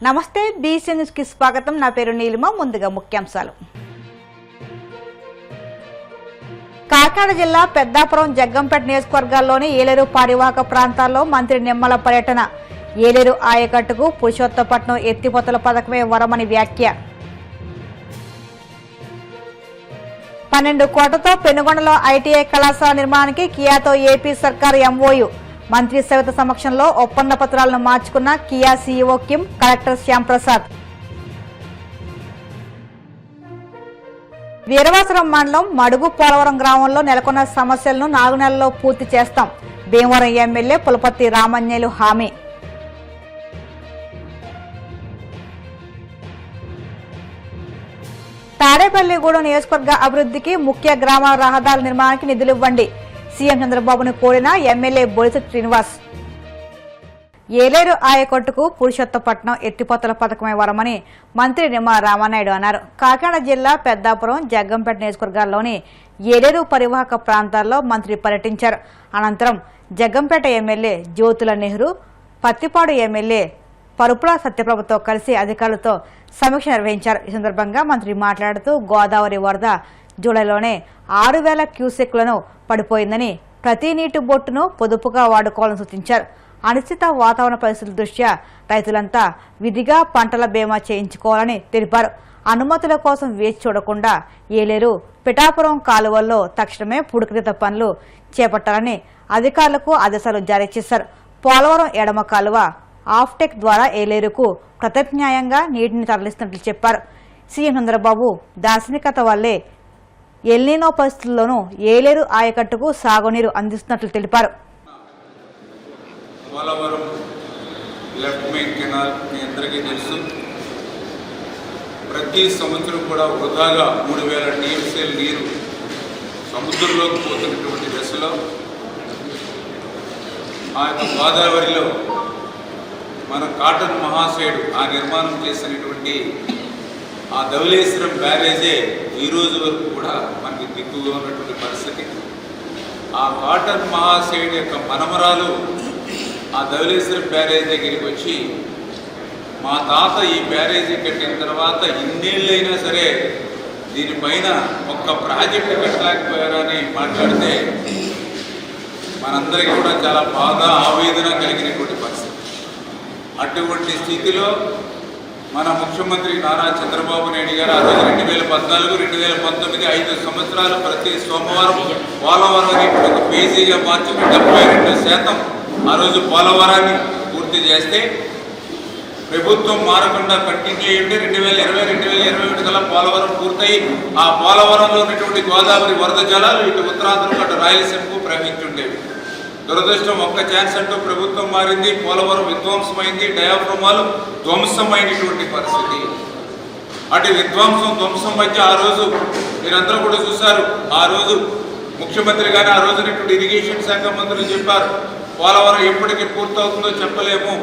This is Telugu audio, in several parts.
నమస్తే బీసీ న్యూస్ కి స్వాగతం. నా పేరు నీలిమ. ముందుగా ముఖ్యాంశాలు. కాకినాడ జిల్లా పెద్దాపురం జగ్గంపేట నియోజకవర్గాల్లోని ఏలేరు పరివాహక ప్రాంతాల్లో మంత్రి నిమ్మల పర్యటన. ఏలేరు ఆయకట్టుకు పురుషోత్తపట్నం ఎత్తిపోతల పథకమే వరమని వ్యాఖ్య. 12 కోట్లతో పెనుగొండలో ఐటీఐ కళాశాల నిర్మాణానికి కియాతో ఏపీ సర్కారు ఎంఓయు. మంత్రి సవిత సమక్షంలో ఒప్పంద పత్రాలను మార్చుకున్న Kia CEO Kim, collector Shyamprasad. Veeravasaram మండలం మడుగు పోలవరం గ్రామంలో నెలకొన్న సమస్యలను 4 నెలల్లో పూర్తి చేస్తాం. భీమవరం ఎమ్మెల్యే పులపర్తి రామన్యులు హామీ. తాడేపల్లిగూడెం నియోజకవర్గ అభివృద్ధికి ముఖ్య గ్రామ రహదారుల నిర్మాణానికి నిధులు ఇవ్వండి. సీఎం చంద్రబాబును కోరిన ఎమ్మెల్యే బొలిశెట్టి శ్రీనివాస్. ఏలేరు ఆయకట్టుకు పురుషోత్తపట్నం ఎత్తిపోతల పథకమే వరమని మంత్రి నిమ్మల రామానాయుడు అన్నారు. కాకినాడ జిల్లా పెద్దాపురం జగ్గంపేట నియోజకవర్గాల్లోని ఏలేరు పరివాహక ప్రాంతాల్లో మంత్రి పర్యటించారు. అనంతరం జగ్గంపేట ఎమ్మెల్యే జ్యోతుల నెహ్రూ, పత్తిపాడు ఎమ్మెల్యే పరుపుల సత్యప్రభతో కలిసి అధికారులతో సమీక్ష నిర్వహించారు. ఈ సందర్భంగా మంత్రి మాట్లాడుతూ గోదావరి వరద జూలైలోనే 6,000 క్యూసెక్లను పడిపోయిందని, ప్రతి నీటి బొట్టును పొదుపుగా వాడుకోవాలని సూచించారు. అనిశ్చిత వాతావరణ పరిస్థితుల దృష్ట్యా రైతులంతా విధిగా పంటల బీమా చేయించుకోవాలని తెలిపారు. అనుమతుల కోసం వేచి చూడకుండా ఏలేరు, పిఠాపురం కాలువల్లో తక్షణమే పూడికతీత పనులు చేపట్టాలని అధికారులకు ఆదేశాలు జారీ చేశారు. పోలవరం ఎడమ కాలువ ఆఫ్టెక్ ద్వారా ఏలేరుకు ప్రత్యామ్నాయంగా నీటిని తరలిస్తున్నట్లు చెప్పారు. సీఎం చంద్రబాబు దార్శనికత వల్లే ఎల్నినో పరిస్థితుల్లోనూ ఏలేరు ఆయకట్టుకు సాగునీరు అందిస్తున్నట్లు తెలిపారు. పోలవరం లెఫ్ట్ మెయిన్ కెనాల్ మీ అందరికీ తెలుసు. ప్రతి సంవత్సరం కూడా వృధాగా 3,000 టీఎంసీల నీరు సముద్రంలోకి పోతున్నటువంటి దశలో ఆ యొక్క గోదావరిలో మన కాటన్ మహాశయుడు ఆ నిర్మాణం చేసినటువంటి ఆ ధవళేశ్వరం బ్యారేజే ఈ రోజు వరకు కూడా మనకి దిక్కుగా ఉన్నటువంటి పరిస్థితి. ఆ కాటన్ మహాశయుడు యొక్క మనమరాలు ఆ ధవళేశ్వరం బ్యారేజ్ దగ్గరికి వచ్చి, మా తాత ఈ బ్యారేజీ కట్టిన తర్వాత ఇన్నేళ్ళైనా సరే దీనిపైన ఒక్క ప్రాజెక్టు కట్టలేకపోయారని మాట్లాడితే మనందరికీ కూడా చాలా బాగా ఆవేదన కలిగినటువంటి పరిస్థితి. అటువంటి స్థితిలో మన ముఖ్యమంత్రి నారా చంద్రబాబు నాయుడు గారు ఆ రోజు 2014, 2019 5 సంవత్సరాలు ప్రతి సోమవారం పోలవరాన్ని ఒక పేజీగా మార్చుకుని 72% ఆ రోజు పోలవరాన్ని పూర్తి చేస్తే, ప్రభుత్వం మారకుండా కంటిన్యూ అయ్యింటే 2020, 2021 కల్లా పోలవరం పూర్తయి ఆ పోలవరంలో ఉన్నటువంటి గోదావరి వరద జలాలు ఇటు ఉత్తరాంధ్రకు అటు రాయలసీమకు ప్రవహించుండేవి. దురదృష్టం, ఒక్క ఛాన్స్ అంటూ ప్రభుత్వం మారింది, పోలవరం విధ్వంసమైంది, డయాఫ్రమాలు ధ్వంసమైనటువంటి పరిస్థితి. అటు విధ్వంసం ధ్వంసం మధ్య ఆ రోజు మీరందరూ కూడా చూశారు. ఆ రోజు ముఖ్యమంత్రి గారు ఆ రోజునటువంటి ఇరిగేషన్ శాఖ మంత్రులు చెప్పారు, పోలవరం ఎప్పటికీ పూర్తవుతుందో చెప్పలేము,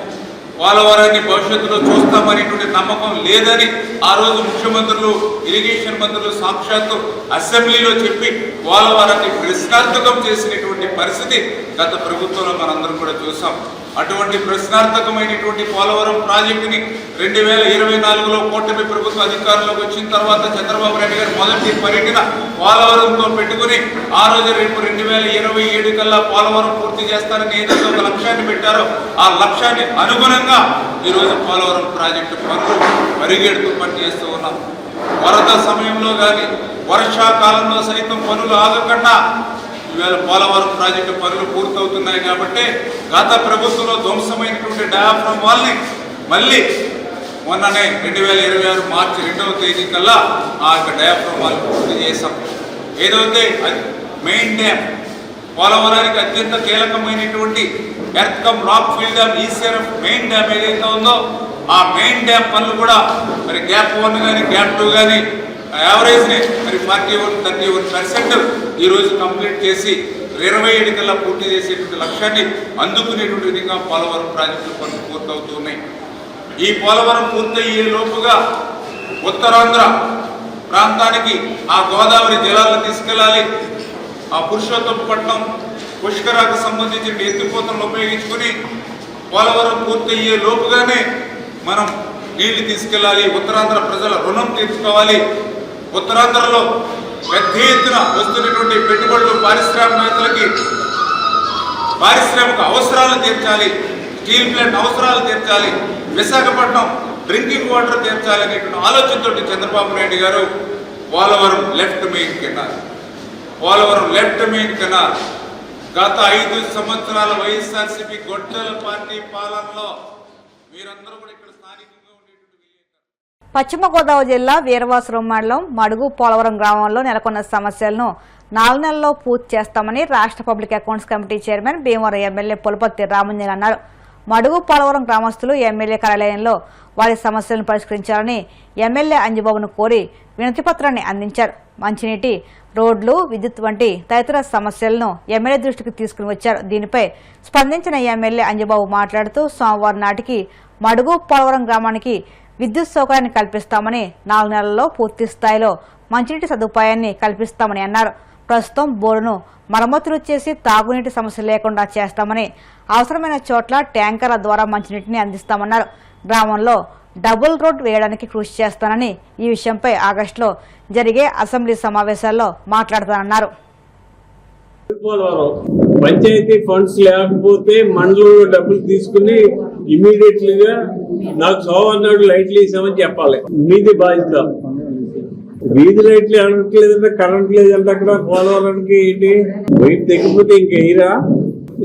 పోలవరాన్ని భవిష్యత్తులో చూస్తామనేటువంటి నమ్మకం లేదని ఆ రోజు ముఖ్యమంత్రులు, ఇరిగేషన్ మంత్రులు సాక్షాత్తు అసెంబ్లీలో చెప్పి పోలవరాన్ని ప్రశ్నార్థకం చేసినటువంటి పరిస్థితి గత ప్రభుత్వంలో మనందరం కూడా చూసాం. అటువంటి ప్రశ్నార్థకమైనటువంటి పోలవరం ప్రాజెక్టుని 2024లో కూటమి ప్రభుత్వ అధికారంలోకి వచ్చిన తర్వాత చంద్రబాబు నాయుడు గారు మొదటి పర్యటన పోలవరంతో పెట్టుకుని ఆ రోజు రేపు 2027 కల్లా పోలవరం పూర్తి చేస్తారని ఏదైతే ఒక లక్ష్యాన్ని పెట్టారో ఆ లక్ష్యాన్ని అనుగుణంగా ఈరోజు పోలవరం ప్రాజెక్టు పనులు పరిగెడుతూ పనిచేస్తూ ఉన్నాం. వరద సమయంలో కానీ వర్షాకాలంలో సైతం పనులు ఆగకుండా ఈవేళ పోలవరం ప్రాజెక్టు పనులు పూర్తవుతున్నాయి. కాబట్టి గత ప్రభుత్వంలో ధ్వంసమైనటువంటి డయాఫ్రమ్ వాల్ని మళ్ళీ మొన్ననే 2026 మార్చి 2వ తేదీ కల్లా ఆ యొక్క డయాఫ్రమ్ వాల్ పూర్తి చేశాం. ఏదైతే మెయిన్ డ్యామ్, పోలవరానికి అత్యంత కీలకమైనటువంటి earth cum rock field dam, ECRF main dam ఏదైతే ఉందో ఆ మెయిన్ డ్యామ్ పనులు కూడా మరి గ్యాప్ 1 కానీ గ్యాప్ 2 కానీ యావరేజ్ని మరి 41-31% ఈరోజు కంప్లీట్ చేసి 27 కల్లా పూర్తి చేసేటువంటి లక్ష్యాన్ని అందుకునేటువంటి విధంగా పోలవరం ప్రాజెక్టులు పనులు పూర్తవుతున్నాయి. ఈ పోలవరం పూర్తయ్యే లోపుగా ఉత్తరాంధ్ర ప్రాంతానికి ఆ గోదావరి జలాలను తీసుకెళ్లాలి. ఆ పురుషోత్తపట్నం పుష్కరాకు సంబంధించిన ఎత్తిపోతలను ఉపయోగించుకుని పోలవరం పూర్తయ్యే లోపుగానే మనం నీళ్లు తీసుకెళ్ళాలి, ఉత్తరాంధ్ర ప్రజల రుణం తీర్చుకోవాలి, ఉత్తరాంధ్రలో పెద్ద ఎత్తున వస్తున్నటువంటి పెట్టుబడులు పారిశ్రామిక అవసరాలను తీర్చాలి, స్టీల్ ప్లాంట్ అవసరాలు తీర్చాలి, విశాఖపట్నం డ్రింకింగ్ వాటర్ తీర్చాలి అనేటువంటి ఆలోచనతో చంద్రబాబు నాయుడు గారు పోలవరం లెఫ్ట్ మెయిన్ కెనాల్ గత 5 సంవత్సరాల వైఎస్ఆర్సీపీ గొడ్డల పార్టీ పాలనలో మీరందరూ కూడా ఇక్కడ స్థానికంగా ఉండేటువంటి పశ్చిమ గోదావరి జిల్లా వీరవాసరం మండలం మడుగు పోలవరం గ్రామంలో నెలకొన్న సమస్యలను 4 నెలల్లో పూర్తి చేస్తామని రాష్ట్ర public accounts committee chairman Bhimavaram MLA Pulaparthi Ramanjan అన్నారు. మడుగు పోలవరం గ్రామస్తులు ఎమ్మెల్యే కార్యాలయంలో వారి సమస్యలను పరిష్కరించాలని ఎమ్మెల్యే అంజబాబును కోరి వినతిపత్రాన్ని అందించారు. మంచినీటి, రోడ్లు, విద్యుత్ వంటి తదితర సమస్యలను ఎమ్మెల్యే దృష్టికి తీసుకుని వచ్చారు. దీనిపై స్పందించిన ఎమ్మెల్యే అంజబాబు మాట్లాడుతూ సోమవారం నాటికి మడుగు పోలవరం గ్రామానికి విద్యుత్ సౌకర్యాన్ని కల్పిస్తామని, 4 నెలల్లో పూర్తి స్థాయిలో మంచినీటి సదుపాయాన్ని కల్పిస్తామని అన్నారు. ప్రస్తుతం బోరును మరమ్మతులు చేసి తాగునీటి సమస్య లేకుండా చేస్తామని, అవసరమైన చోట్ల ట్యాంకర్ల ద్వారా మంచినీటిని అందిస్తామన్నారు. గ్రామంలో డబుల్ రోడ్ వేయడానికి కృషి చేస్తానని, ఈ విషయంపై ఆగస్టులో జరిగే అసెంబ్లీ సమావేశాల్లో మాట్లాడతానన్నారు. పంచాయతీ ఫండ్స్ లేకపోతే మండలంలో డబ్బులు తీసుకుని ఇమీడియట్లీగా నాకు సోమవారం లైట్లు వేసామని చెప్పాలి. మీది బాధ్యత. వీధి లైట్లు అనట్లేదంటే కరెంట్ లేదంటే అక్కడ పోలవరానికి ఏంటి వైపు తెగిపోతే ఇంకెయ్యరా?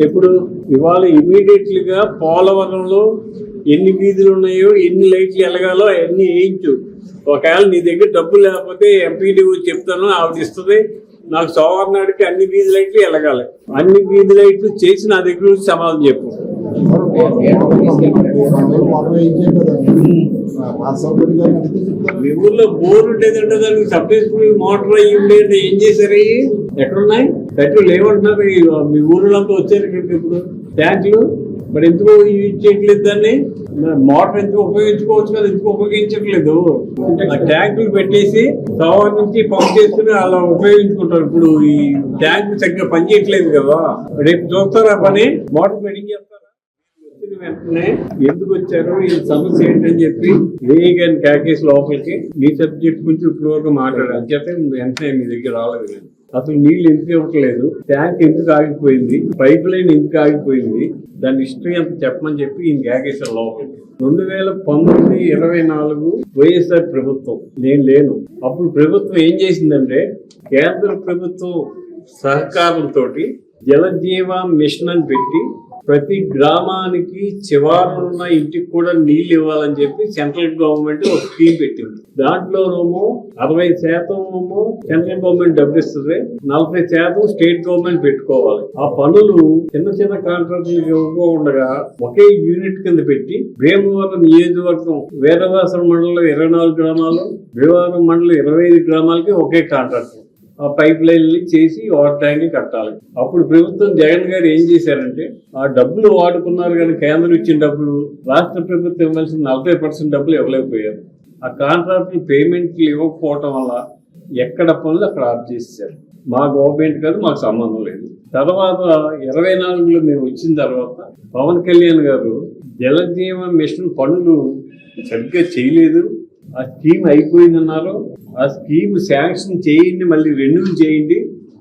ఎప్పుడు ఇవాళ ఇమీడియట్లీగా పోలవరంలో ఎన్ని వీధులు ఉన్నాయో, ఎన్ని లైట్లు ఎలగాలో అవన్నీ వేయించు. ఒకవేళ నీ దగ్గర డబ్బు లేకపోతే ఎంపీడీ చెప్తాను, ఆవిడ ఇస్తుంది. నాకు సోమవారం నాటికి అన్ని వీధి లైట్లు ఎలగాలి. అన్ని వీధి లైట్లు చేసి నా దగ్గర సమాధానం చెప్పు. మీ ఊర్లో బోర్ ఉండేదంటే దానికి సపరేట్ మోటార్ అయ్యి ఉండేది. ఏం చేశారు? అయ్యి ఎక్కడున్నాయి? పెట్రోల్ ఏమంటున్నారు? మీ ఊర్లంతా వచ్చారు ఇక్కడికి. ఇప్పుడు ట్యాంకులు మరి ఎందుకు యూజ్ చేయట్లేదు? దాన్ని మోటార్ ఎందుకు ఉపయోగించుకోవచ్చు కదా, ఎందుకు ఉపయోగించట్లేదు? ట్యాంకులు పెట్టేసి సోమవారం నుంచి పంప్ చేసుకుని అలా ఉపయోగించుకుంటారు. ఇప్పుడు ఈ ట్యాంకు చక్కగా పనిచేయట్లేదు కదా. రేపు చూస్తారా పని? మోటార్ ఫిట్టింగ్ చేస్తారా? వచ్చిన వెంటనే ఎందుకు వచ్చారు, ఈ సమస్య ఏంటని చెప్పి వేయగాని క్యాకేజ్ లోపలికి మీ సబ్జెక్ట్ గురించి ఇప్పుడు మాట్లాడారు. చెప్పి వెంటనే మీ దగ్గర రాలేదు. అసలు నీళ్లు ఎందుకు ఇవ్వట్లేదు, ట్యాంక్ ఎందుకు ఆగిపోయింది, పైప్ లైన్ ఎందుకు ఆగిపోయింది, దాని హిస్టరీ అంత చెప్పమని చెప్పి ఈయన క్యాకేశారు లోపలికి. 2019-24 వైఎస్ఆర్ ప్రభుత్వం, నేను లేను అప్పుడు. ప్రభుత్వం ఏం చేసిందంటే కేంద్ర ప్రభుత్వం సహకారంతో జలజీవ మిషన్ అని పెట్టి ప్రతి గ్రామానికి చివరనున్న ఇంటికి కూడా నీళ్లు ఇవ్వాలని చెప్పి సెంట్రల్ గవర్నమెంట్ ఒక స్కీమ్ పెట్టింది. దాంట్లోనేమో 60% సెంట్రల్ గవర్నమెంట్ డబ్బు ఇస్తుంది, 40% స్టేట్ గవర్నమెంట్ పెట్టుకోవాలి. ఆ పనులు చిన్న కాంట్రాక్టులు ఇవ్వకుండా ఒకే యూనిట్ కింద పెట్టి భీమవరం నియోజకవర్గం వీరవాసరం మండలం 24 గ్రామాలు, భీమవరం మండలం 25 గ్రామాలకి ఒకే కాంట్రాక్ట్ ఆ పైప్ లైన్లు చేసి వాటర్ ట్యాంక్ కట్టాలి. అప్పుడు ప్రభుత్వం జగన్ గారు ఏం చేశారంటే ఆ డబ్బులు వాడుకున్నారు, కానీ కేంద్రం ఇచ్చిన డబ్బులు రాష్ట్ర ప్రభుత్వం ఇవ్వాల్సిన 40% డబ్బులు ఇవ్వలేకపోయారు. ఆ కాంట్రాక్టులు పేమెంట్లు ఇవ్వకపోవటం వల్ల ఎక్కడ పనులు అక్కడ ఆఫ్ చేశారు. మా గవర్నమెంట్ కాదు, మాకు సంబంధం లేదు. తర్వాత 24లో మేము వచ్చిన తర్వాత పవన్ కళ్యాణ్ గారు జలజీవ మిషన్ పనులు సరిగ్గా చేయలేదు, ఆ స్కీమ్ అయిపోయిందన్నారు. ఆ స్కీమ్ శాంక్షన్ చేయండి, మళ్ళీ రెన్యూ చేయండి,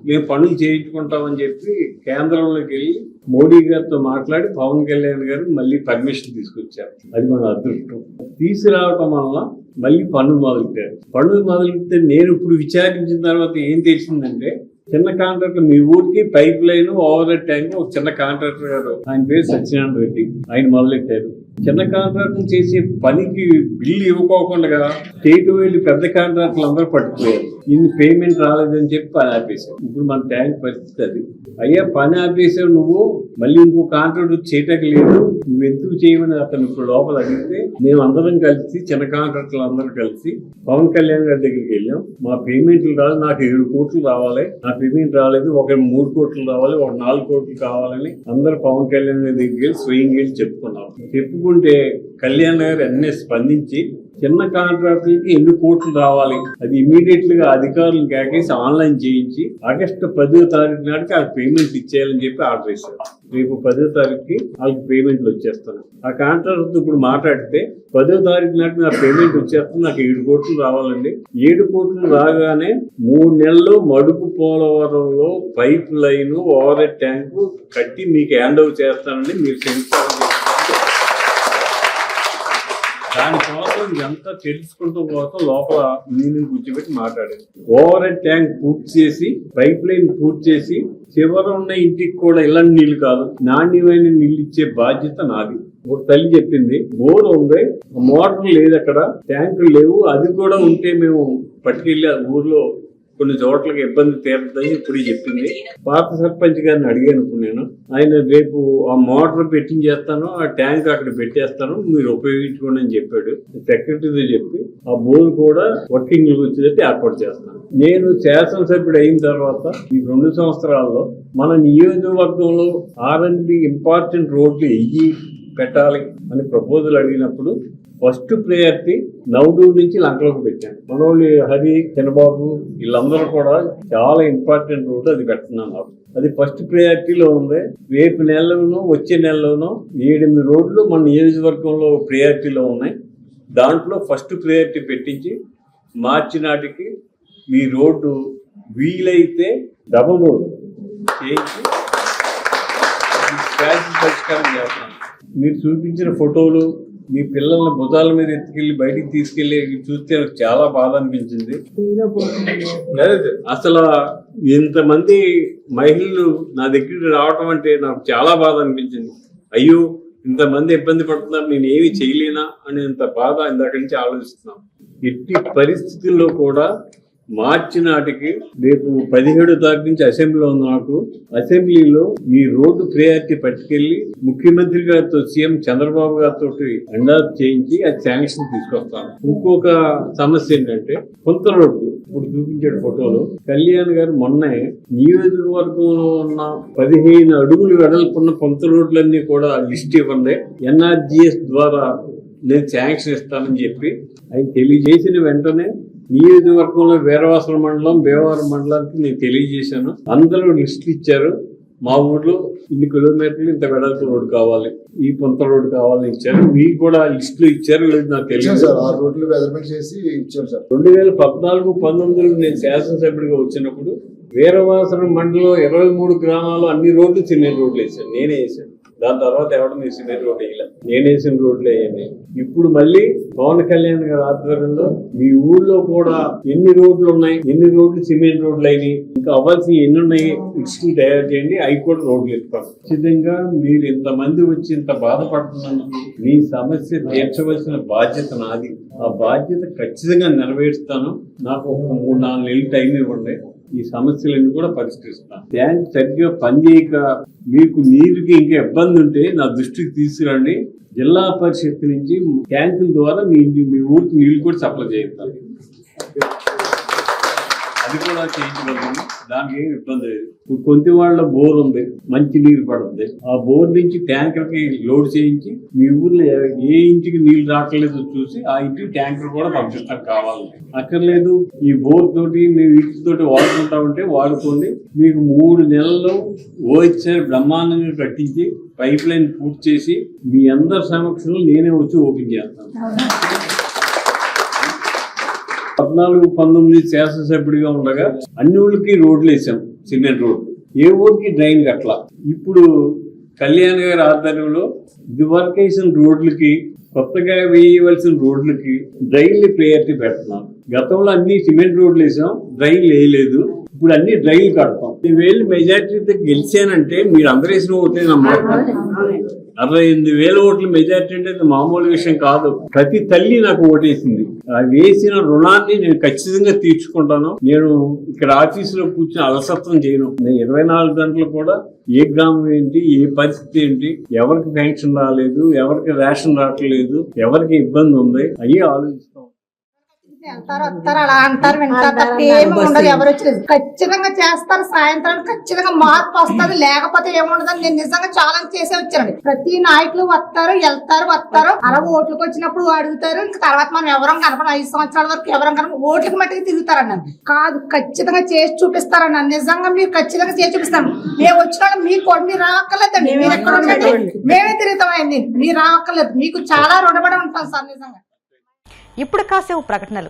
మేము పనులు చేయించుకుంటామని చెప్పి కేంద్రంలోకి వెళ్ళి మోడీ గారితో మాట్లాడి పవన్ కళ్యాణ్ గారు మళ్ళీ పర్మిషన్ తీసుకొచ్చారు. అది మన అదృష్టం. తీసుకురావటం వల్ల మళ్ళీ పనులు మొదలెట్టారు. పనులు మొదలెడితే నేను ఇప్పుడు విచారించిన తర్వాత ఏం తెలిసిందంటే చిన్న కాంట్రాక్టర్ మీ ఊరికి పైప్ లైన్ ఓవర్ ట్యాంక్ ఒక చిన్న కాంట్రాక్టర్ గారు, ఆయన పేరు సత్యనారాయణ రెడ్డి, ఆయన మొదలెట్టారు. చిన్న కాంట్రాక్టర్ చేసే పనికి బిల్లు ఇవ్వకోకుండా స్టేట్ వెళ్ళి పెద్ద కాంట్రాక్టర్లు అందరూ పట్టుకుపోయారు. ఇన్ని పేమెంట్ రాలేదని చెప్పి పని ఆపేశావు. ఇప్పుడు మన ట్యాంక్ పరిస్థితి అది. అయ్యా పని ఆపేసావు నువ్వు, మళ్ళీ ఇంకో కాంట్రాక్ట్ చేయటం లేదు, నువ్వు ఎందుకు చేయమని అతను ఇప్పుడు లోపల అడిగితే మేము అందరం కలిసి చిన్న కాంట్రాక్టర్లు అందరూ కలిసి పవన్ కళ్యాణ్ గారి దగ్గరికి వెళ్ళాం. మా పేమెంట్లు రాదు, నాకు 7 కోట్లు రావాలి, నాకు పేమెంట్ రాలేదు, ఒక 3 కోట్లు రావాలి, ఒక 4 కోట్లు కావాలని అందరు పవన్ కళ్యాణ్ దగ్గరికి వెళ్ళి స్వయంగా వెళ్ళి చెప్పుకున్నారు. చెప్పుకుంటే కళ్యాణ్ గారు అన్నీ స్పందించి చిన్న కాంట్రాక్టులకి ఎన్ని కోట్లు రావాలి అది ఇమీడియట్ గా అధికారులను కేకేసి ఆన్లైన్ చేయించి ఆగస్టు 10వ తారీఖు నాటికి వాళ్ళకి పేమెంట్ ఇచ్చేయాలని చెప్పి ఆర్డర్ ఇస్తారు. రేపు 10వ తారీఖుకి వాళ్ళకి పేమెంట్లు వచ్చేస్తాను. ఆ కాంట్రాక్టర్ ఇప్పుడు మాట్లాడితే 10వ తారీఖు నాటికి నా పేమెంట్ వచ్చేస్తుంది, నాకు 7 కోట్లు రావాలండి. 7 కోట్లు రాగానే 3 నెలల్లో మడుపు పోలవరంలో pipeline overhead tank కట్టి మీకు హ్యాండ్ ఓవర్ చేస్తానండి, మీరు తెలుసుకోవాలి. దానికోసం ఇదంతా తెలుసుకుంటూ కోసం లోపల నీళ్ళని కూర్చోబెట్టి మాట్లాడారు. ఓవర్ హెడ్ ట్యాంక్ పూర్తి చేసి పైప్ లైన్ పూర్తి చేసి చివర ఉన్న ఇంటికి కూడా ఇలాంటి నీళ్లు కాదు, నాణ్యమైన నీళ్ళు ఇచ్చే బాధ్యత నాది. ఒక తల్లి చెప్పింది, బోర్ ఉంది, మోటార్ లేదు, అక్కడ ట్యాంకులు లేవు, అది కూడా ఉంటే మేము పట్టుకెళ్ళి ఊర్లో కొన్ని చోట్లకి ఇబ్బంది తీరుతుందని ఇప్పుడు చెప్పింది. పాత సర్పంచ్ గారిని అడిగాను ఇప్పుడు నేను, ఆయన రేపు ఆ మోటార్ పెట్టించేస్తాను, ఆ ట్యాంక్ అక్కడ పెట్టేస్తాను, మీరు ఉపయోగించుకోండి అని చెప్పాడు. సెక్రటరీతో చెప్పి ఆ బోర్ కూడా వర్కింగ్ వచ్చేటట్టు ఏర్పాటు చేస్తాను. నేను శాసనసభ్యుడు అయిన తర్వాత ఈ 2 సంవత్సరాల్లో మన నియోజకవర్గంలో R&B ఇంపార్టెంట్ రోడ్లు ఎయ్యి పెట్టాలి అని ప్రపోజల్ అడిగినప్పుడు ఫస్ట్ ప్రయారిటీ నవడూరు నుంచి లంకలోకి పెట్టాను. మనోళ్ళు హరి, చంద్రబాబు వీళ్ళందరూ కూడా చాలా ఇంపార్టెంట్ రోడ్ అది పెడుతున్నాను. అది ఫస్ట్ ప్రయారిటీలో ఉంది. రేపు నెలలోనూ వచ్చే నెలలోనూ 7-8 రోడ్లు మన నియోజకవర్గంలో ప్రయారిటీలో ఉన్నాయి. దాంట్లో ఫస్ట్ ప్రయారిటీ పెట్టించి మార్చి నాటికి మీ రోడ్డు వీలైతే డబుల్ రోడ్ చేయించి పరిష్కారం చేస్తాను. మీరు చూపించిన ఫోటోలు మీ పిల్లల్ని భుజాల మీద ఎత్తుకెళ్ళి బయటికి తీసుకెళ్లి చూస్తే నాకు చాలా బాధ అనిపించింది. అసలు ఇంతమంది మహిళలు నా దగ్గరికి రావటం అంటే నాకు చాలా బాధ అనిపించింది. అయ్యో ఇంతమంది ఇబ్బంది పడుతున్నారు, నేను ఏమి చేయలేనా అనేంత బాధ ఇందాక నుంచి ఆలోచిస్తున్నాను. ఎట్టి పరిస్థితుల్లో కూడా మార్చి నాటికి రేపు 17వ తారీఖు నుంచి అసెంబ్లీలో ఉంది. నాకు అసెంబ్లీలో మీ రోడ్డు ప్రయారిటీ పట్టుకెళ్లి ముఖ్యమంత్రి గారితో సీఎం చంద్రబాబు గారితో ఎండార్స్ చేయించి అది శాంక్షన్ తీసుకొస్తాను. ఇంకొక సమస్య ఏంటంటే కొంత రోడ్డు ఇప్పుడు చూపించే ఫోటోలు కళ్యాణ్ గారు మొన్నే నియోజకవర్గంలో ఉన్న 15 అడుగులు వెడల్పున్న కొంత రోడ్లన్నీ కూడా లిస్ట్ ఇవ్వండి, NRGS ద్వారా నేను శాంక్షన్ ఇస్తానని చెప్పి ఆయన తెలియజేసిన వెంటనే నియోజకవర్గంలో వీరవాసల మండలం, భీమవరం మండలానికి నేను తెలియజేశాను. అందరూ లిస్టులు ఇచ్చారు. మా ఊర్లో ఇన్ని కిలోమీటర్లు ఇంత వెడల్పు రోడ్డు కావాలి, ఈ పొంత రోడ్డు కావాలని ఇచ్చారు. మీకు కూడా లిస్టులు ఇచ్చారు లేదు నాకు తెలియదు. 2014-19 నేను శాసనసభ్యుడిగా వచ్చినప్పుడు వీరవాసల మండలం 23 గ్రామాలు అన్ని రోడ్లు సిమెంట్ రోడ్లు వేసాను, నేనే వేసాను. దాని తర్వాత ఎవరు మీరు సిమెంట్ రోడ్డు వేయలే, నేను వేసిన రోడ్లే వేయండి. ఇప్పుడు మళ్ళీ పవన్ కళ్యాణ్ గారి ఆధ్వర్యంలో మీ ఊళ్ళో కూడా ఎన్ని రోడ్లు ఉన్నాయి, ఎన్ని రోడ్లు సిమెంట్ రోడ్లు అయినాయి, ఇంకా అవ్వాల్సి ఎన్ని ఉన్నాయి లిస్టులు తయారు చేయండి, అవి కూడా రోడ్లు ఎత్తుకోండి. ఖచ్చితంగా మీరు ఇంతమంది వచ్చి ఇంత బాధపడుతున్నందుకు మీ సమస్య తీర్చవలసిన బాధ్యత నాది. ఆ బాధ్యత ఖచ్చితంగా నెరవేరుస్తాను. నాకు ఒక 3-4 నెలలు టైం ఇవ్వండి, ఈ సమస్యలన్నీ కూడా పరిష్కరిస్తాను. ట్యాంక్ సరిగ్గా పనిచేయక మీకు నీరుకి ఇంకా ఇబ్బంది ఉంటే నా దృష్టికి తీసుకురండి. జిల్లా పరిషత్ నుంచి ట్యాంకుల ద్వారా మీ ఊరికి నీళ్లు కూడా సప్లై చేస్తాను. అది కూడా చేయించగలను, దానికి ఏమి ఇబ్బంది లేదు. ఇప్పుడు కొంత వాళ్ళ బోర్ ఉంది, మంచి నీరు పడుతుంది, ఆ బోర్ నుంచి ట్యాంకర్కి లోడ్ చేయించి మీ ఊర్లో ఏ ఇంటికి నీళ్లు రావట్లేదో చూసి ఆ ఇంటికి ట్యాంకర్ కూడా పంపిస్తాం. కావాలి అక్కర్లేదు ఈ బోర్ తోటి మేము వీటితోటి వాడుకుంటా ఉంటే వాడుకోండి. మీకు 3 నెలల్లో OHR బ్రహ్మాండంగా కట్టించి పైప్ లైన్ పూర్తి చేసి మీ అందరి సమక్షంలో నేనే వచ్చి ఓపెన్ చేస్తాను. 14-19 శాసనసభ్యుడిగా ఉండగా అన్ని ఊళ్ళకి రోడ్లు వేసాం, సిమెంట్ రోడ్లు, ఏ ఊరికి డ్రైన్ కట్ల. ఇప్పుడు కళ్యాణ్ గారి ఆధ్వర్యంలో ఇదివరకు వేసిన రోడ్లకి, కొత్తగా వేయవలసిన రోడ్లకి డ్రైన్లు ప్రయారిటీ పెడుతున్నాం. గతంలో అన్ని సిమెంట్ రోడ్లు వేసాం, డ్రైన్లు వేయలేదు. ఇప్పుడు అన్ని డ్రైన్లు కడతాం. 10,000 మెజార్టీతో గెలిచానంటే మీరు అందరూ వేసిన ఓటే నమ్మారు. 68,000 ఓట్ల మెజార్టీ అంటే మామూలు విషయం కాదు. ప్రతి తల్లి నాకు ఓటేసింది. వేసిన రుణాన్ని నేను ఖచ్చితంగా తీర్చుకుంటాను. నేను ఇక్కడ ఆఫీసులో కూర్చొని అలసత్వం చేయను. నేను 24 గంటలు కూడా ఏ గ్రామం ఏంటి, ఏ పరిస్థితి ఏంటి, ఎవరికి పెన్షన్ రాలేదు, ఎవరికి రేషన్ రావట్లేదు, ఎవరికి ఇబ్బంది ఉంది, అయ్యి ఆలోచిస్తాం. వెళ్తారు వస్తారు అలా అంటారు వింటారు తప్ప ఏమి ఉండదు. ఎవరు వచ్చి ఖచ్చితంగా చేస్తారు. సాయంత్రం ఖచ్చితంగా మార్పు వస్తుంది, లేకపోతే ఏముండదని నేను నిజంగా ఛాలెంజ్ చేసే వచ్చానండి. ప్రతి నాయకులు వస్తారు వస్తారు అలా ఓట్లకు వచ్చినప్పుడు అడుగుతారు. ఇంకా తర్వాత మనం ఎవరం కనపడం 5 సంవత్సరాల వరకు ఎవరం కనపడం ఓట్లకి మట్టికి తిరుగుతారన్నారు. కాదు, ఖచ్చితంగా చేసి చూపిస్తారన్నారు. నిజంగా మీరు ఖచ్చితంగా చేసి చూపిస్తాను. మేము వచ్చిన మీరు రావక్కర్లేదండి. మీరు ఎక్కడ ఉండండి, మేమే తిరుగుతామండి. మీరు రావక్కర్లేదు. మీకు చాలా రుణపడి ఉంటాం సార్ నిజంగా. ఇప్పుడు కాసేపు ప్రకటనలు.